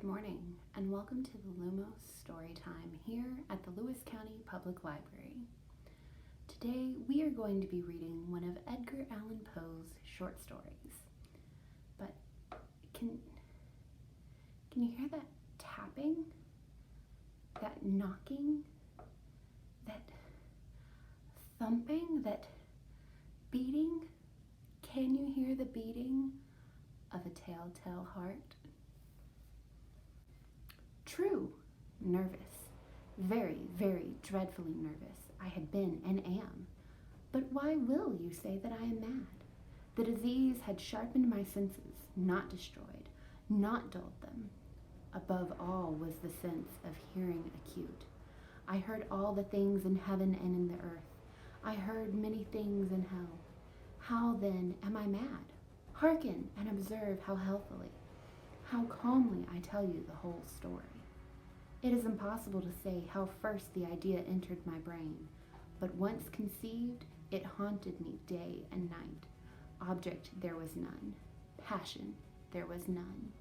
Good morning, and welcome to the Lumos story time here at the Lewis County Public Library. Today we are going to be reading one of Edgar Allan Poe's short stories. But can you hear that tapping? That knocking? That thumping? That beating? Can you hear the beating of a telltale heart? True. Nervous. Very, very dreadfully nervous. I had been and am. But why will you say that I am mad? The disease had sharpened my senses, not destroyed, not dulled them. Above all was the sense of hearing acute. I heard all the things in heaven and in the earth. I heard many things in hell. How then am I mad? Hearken and observe how healthily, how calmly I tell you the whole story. It is impossible to say how first the idea entered my brain, but once conceived, it haunted me day and night. Object there was none. Passion there was none.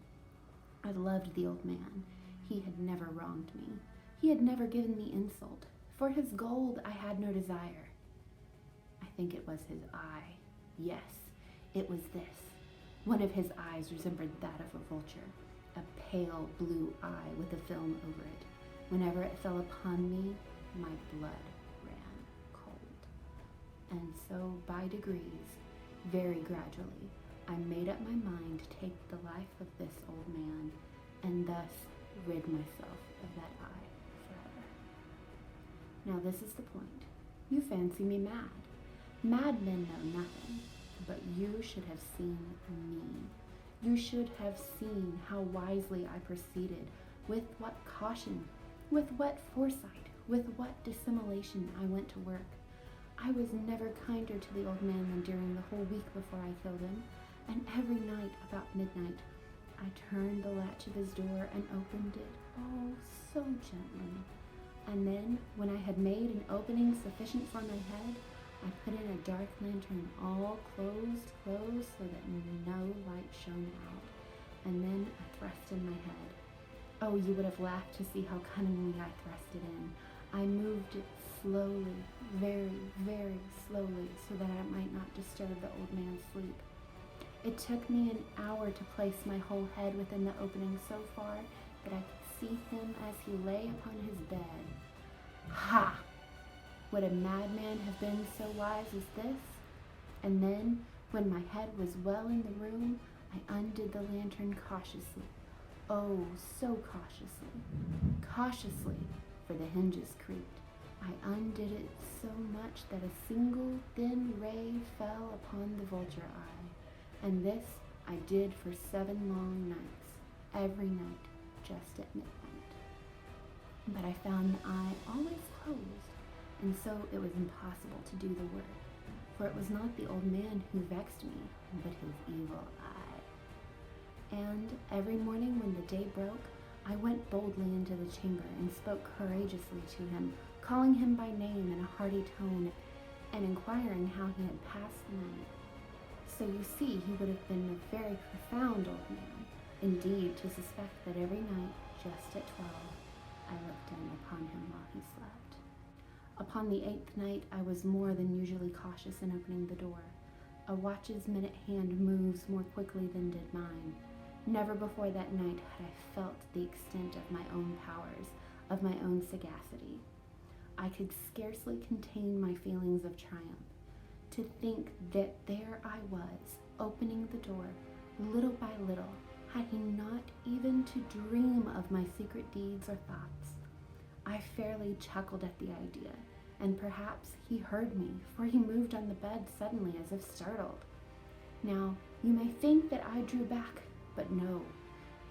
I loved the old man. He had never wronged me. He had never given me insult. For his gold I had no desire. I think it was his eye. Yes, it was this. One of his eyes resembled that of a vulture. A pale blue eye with a film over it. Whenever it fell upon me, my blood ran cold. And so, by degrees, very gradually, I made up my mind to take the life of this old man, and thus rid myself of that eye forever. Now this is the point. You fancy me mad. Madmen know nothing, but you should have seen me. You should have seen how wisely I proceeded, with what caution, with what foresight, with what dissimulation I went to work. I was never kinder to the old man than during the whole week before I killed him, and every night about midnight I turned the latch of his door and opened it, oh, so gently. And then, when I had made an opening sufficient for my head, I put in a dark lantern, all closed, so that no light shone out, and then I thrust in my head. Oh, you would have laughed to see how cunningly I thrust it in. I moved it slowly, very, very slowly, so that I might not disturb the old man's sleep. It took me an hour to place my whole head within the opening so far that I could see him as he lay upon his bed. Ha! Would a madman have been so wise as this? And then, when my head was well in the room, I undid the lantern cautiously. Oh, so cautiously, for the hinges creaked. I undid it so much that a single thin ray fell upon the vulture eye. And this I did for 7 long nights, every night, just at midnight. But I found the eye always closed, and so it was impossible to do the work, for it was not the old man who vexed me, but his evil eye. And every morning when the day broke, I went boldly into the chamber and spoke courageously to him, calling him by name in a hearty tone, and inquiring how he had passed the night. So you see, he would have been a very profound old man, indeed, to suspect that every night, just at 12, I looked in upon him while he slept. Upon the 8th night, I was more than usually cautious in opening the door. A watch's minute hand moves more quickly than did mine. Never before that night had I felt the extent of my own powers, of my own sagacity. I could scarcely contain my feelings of triumph. To think that there I was, opening the door, little by little, had he not even to dream of my secret deeds or thoughts. I fairly chuckled at the idea, and perhaps he heard me, for he moved on the bed suddenly as if startled. Now, you may think that I drew back, but no.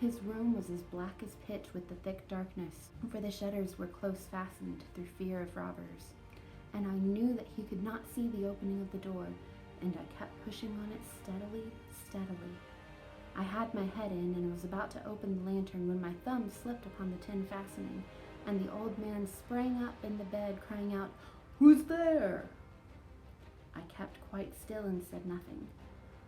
His room was as black as pitch with the thick darkness, for the shutters were close fastened through fear of robbers. And I knew that he could not see the opening of the door, and I kept pushing on it steadily. I had my head in and was about to open the lantern when my thumb slipped upon the tin fastening, and the old man sprang up in the bed, crying out, "Who's there?" I kept quite still and said nothing.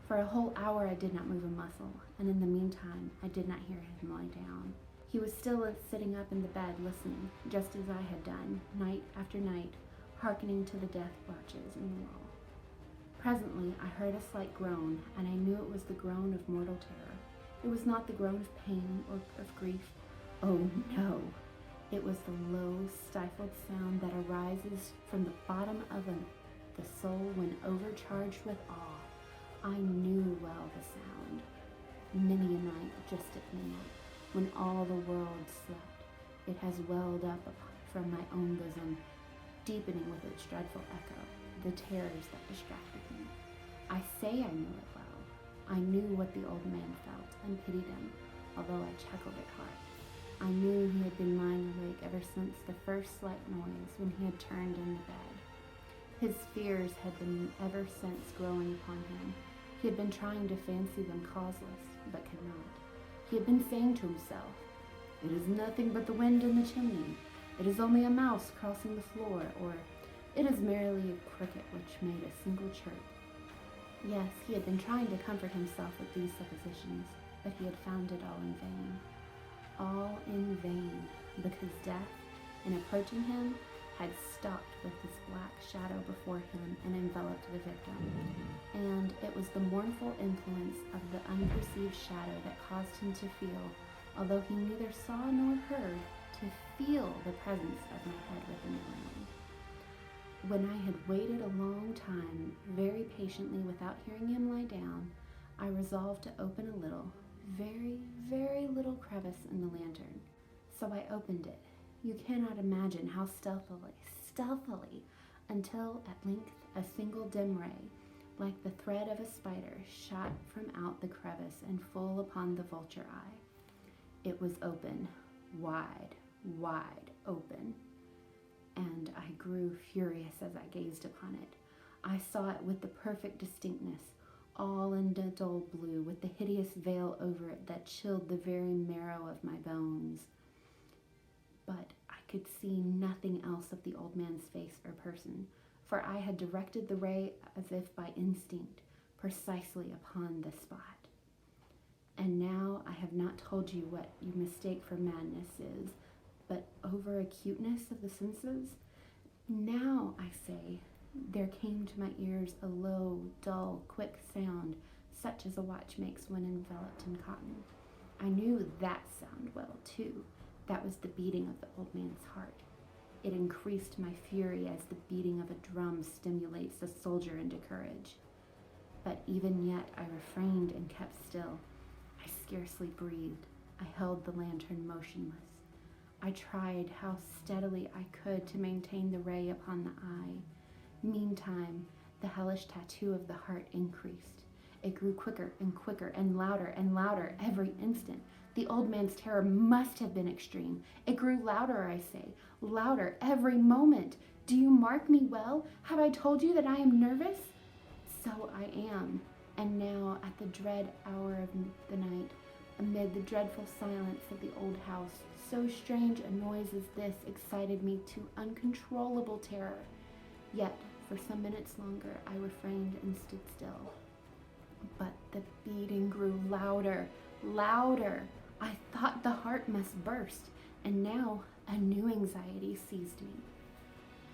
For a whole hour I did not move a muscle, and in the meantime I did not hear him lie down. He was still sitting up in the bed listening, just as I had done, night after night, hearkening to the death watches in the wall. Presently I heard a slight groan, and I knew it was the groan of mortal terror. It was not the groan of pain or of grief. Oh no! It was the low, stifled sound that arises from the bottom of the soul when overcharged with awe. I knew well the sound. Many a night, just at midnight, when all the world slept, it has welled up from my own bosom, deepening with its dreadful echo the terrors that distracted me. I say I knew it well. I knew what the old man felt and pitied him, although I chuckled at heart. I knew he had been lying awake ever since the first slight noise when he had turned in the bed. His fears had been ever since growing upon him. He had been trying to fancy them causeless, but could not. He had been saying to himself, "It is nothing but the wind in the chimney. It is only a mouse crossing the floor," or "It is merely a cricket which made a single chirp." Yes, he had been trying to comfort himself with these suppositions, but he had found it all in vain. All in vain, because death, in approaching him, had stalked with his black shadow before him and enveloped the victim. And it was the mournful influence of the unperceived shadow that caused him to feel, although he neither saw nor heard, to feel the presence of my head within the room. When I had waited a long time, very patiently without hearing him lie down, I resolved to open a little, very, very little crevice in the lantern. So I opened it. You cannot imagine how stealthily, until at length a single dim ray, like the thread of a spider, shot from out the crevice and full upon the vulture eye. It was open, wide, wide open, and I grew furious as I gazed upon it. I saw it with the perfect distinctness, all in a dull blue, with the hideous veil over it that chilled the very marrow of my bones. But I could see nothing else of the old man's face or person, for I had directed the ray as if by instinct, precisely upon the spot. And now I have not told you what you mistake for madness is, but over acuteness of the senses. Now, I say, there came to my ears a low, dull, quick sound, such as a watch makes when enveloped in cotton. I knew that sound well, too. That was the beating of the old man's heart. It increased my fury as the beating of a drum stimulates a soldier into courage. But even yet I refrained and kept still. I scarcely breathed. I held the lantern motionless. I tried how steadily I could to maintain the ray upon the eye. Meantime, the hellish tattoo of the heart increased. It grew quicker and quicker and louder every instant. The old man's terror must have been extreme. It grew louder, I say, louder every moment. Do you mark me well? Have I told you that I am nervous? So I am. And now, at the dread hour of the night, amid the dreadful silence of the old house, so strange a noise as this excited me to uncontrollable terror. Yet, for some minutes longer, I refrained and stood still. But the beating grew louder. I thought the heart must burst, and now a new anxiety seized me.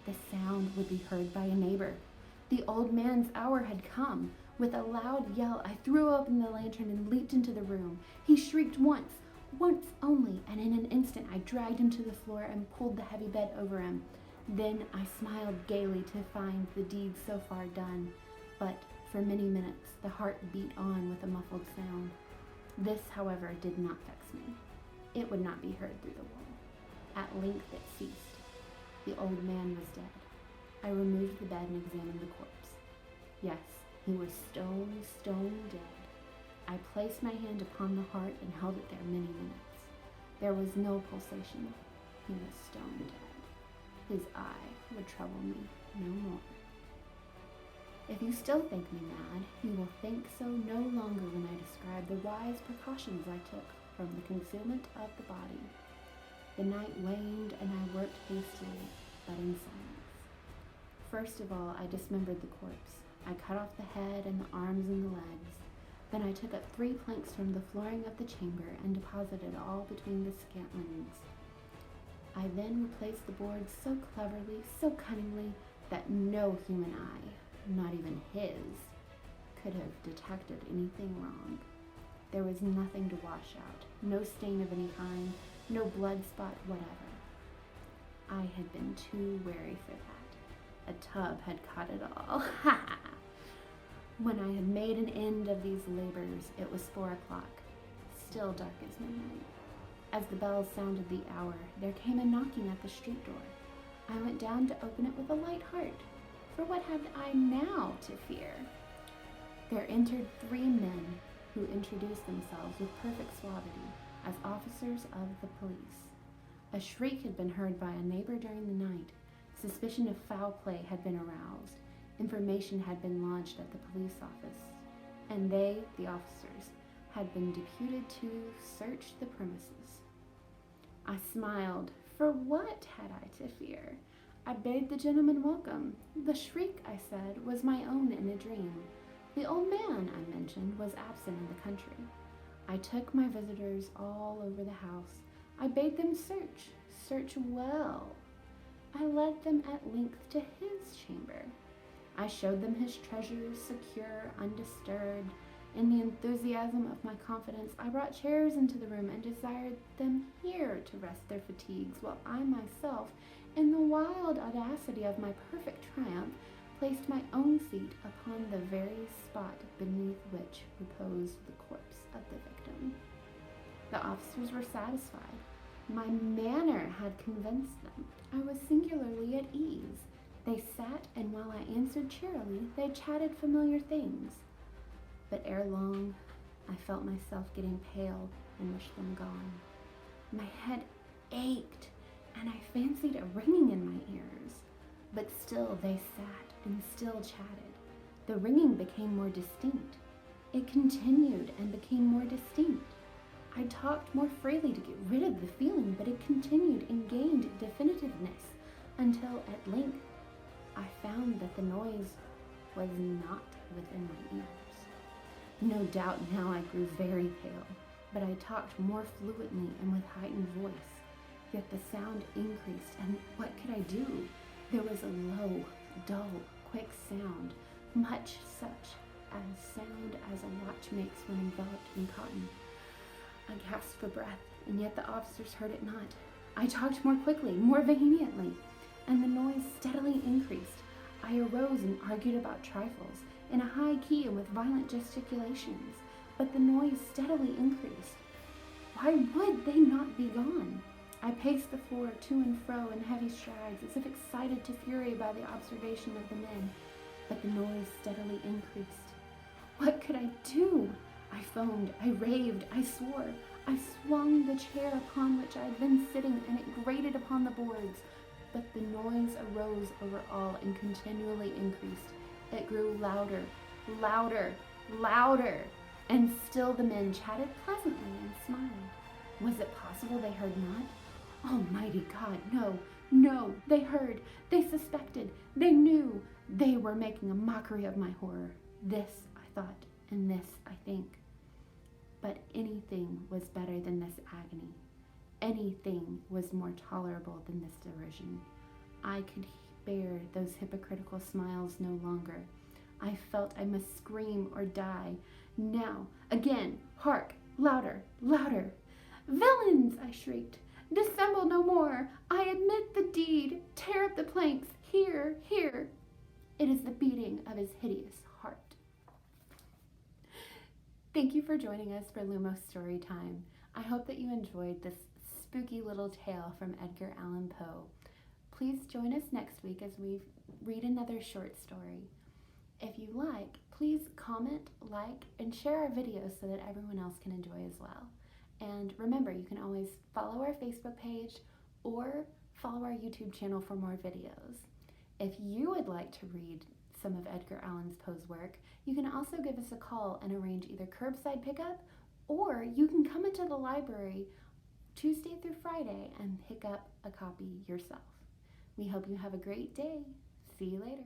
The sound would be heard by a neighbor. The old man's hour had come. With a loud yell, I threw open the lantern and leaped into the room. He shrieked once only, and in an instant I dragged him to the floor and pulled the heavy bed over him. Then I smiled gaily to find the deed so far done, but for many minutes the heart beat on with a muffled sound. This, however, did not vex me. It would not be heard through the wall. At length it ceased. The old man was dead. I removed the bed and examined the corpse. Yes, he was stone dead. I placed my hand upon the heart and held it there many minutes. There was no pulsation. He was stone dead. His eye would trouble me no more. If you still think me mad, you will think so no longer when I describe the wise precautions I took from the concealment of the body. The night waned and I worked hastily, but in silence. First of all, I dismembered the corpse. I cut off the head and the arms and the legs. Then I took up 3 planks from the flooring of the chamber and deposited all between the scantlings. I then replaced the boards so cleverly, so cunningly, that no human eye, not even his, could have detected anything wrong. There was nothing to wash out, no stain of any kind, no blood spot whatever. I had been too wary for that. A tub had caught it all. Ha ha! When I had made an end of these labors, it was 4 o'clock, still dark as midnight. As the bells sounded the hour, there came a knocking at the street door. I went down to open it with a light heart, for what had I now to fear? There entered 3 men who introduced themselves with perfect suavity as officers of the police. A shriek had been heard by a neighbor during the night. Suspicion of foul play had been aroused. Information had been lodged at the police office, and they, the officers, had been deputed to search the premises. I smiled, for what had I to fear? I bade the gentleman welcome. The shriek, I said, was my own in a dream. The old man, I mentioned, was absent in the country. I took my visitors all over the house. I bade them search well. I led them at length to his chamber. I showed them his treasures, secure, undisturbed. In the enthusiasm of my confidence, I brought chairs into the room and desired them here to rest their fatigues, while I myself, in the wild audacity of my perfect triumph, placed my own feet upon the very spot beneath which reposed the corpse of the victim. The officers were satisfied. My manner had convinced them. I was singularly at ease. They sat, and while I answered cheerily, they chatted familiar things. But ere long, I felt myself getting pale and wished them gone. My head ached, and I fancied a ringing in my ears. But still they sat and still chatted. The ringing became more distinct. It continued and became more distinct. I talked more freely to get rid of the feeling, but it continued and gained definitiveness until at length I found that the noise was not within my ears. No doubt now I grew very pale, but I talked more fluently and with heightened voice. Yet the sound increased, and what could I do? There was a low, dull, quick sound, much such sound as a watch makes when enveloped in cotton. I gasped for breath, and yet the officers heard it not. I talked more quickly, more vehemently, and the noise steadily increased. I arose and argued about trifles, in a high key and with violent gesticulations, but the noise steadily increased. Why would they not be gone? I paced the floor to and fro in heavy strides, as if excited to fury by the observation of the men, but the noise steadily increased. What could I do? I foamed, I raved, I swore. I swung the chair upon which I had been sitting, and it grated upon the boards, but the noise arose over all and continually increased. It grew louder, louder, louder, and still the men chatted pleasantly and smiled. Was it possible they heard not? Almighty God, no, no, they heard, they suspected, they knew. They were making a mockery of my horror. This I thought, and this I think. But anything was better than this agony. Anything was more tolerable than this derision. I could bear those hypocritical smiles no longer. I felt I must scream or die. Now, again, hark, louder, louder. Villains, I shrieked. Dissemble no more. I admit the deed. Tear up the planks. Here, here. It is the beating of his hideous heart. Thank you for joining us for Lumos Story Time. I hope that you enjoyed this spooky little tale from Edgar Allan Poe. Please join us next week as we read another short story. If you like, please comment, like, and share our videos so that everyone else can enjoy as well. And remember, you can always follow our Facebook page or follow our YouTube channel for more videos. If you would like to read some of Edgar Allan Poe's work, you can also give us a call and arrange either curbside pickup, or you can come into the library Tuesday through Friday and pick up a copy yourself. We hope you have a great day. See you later.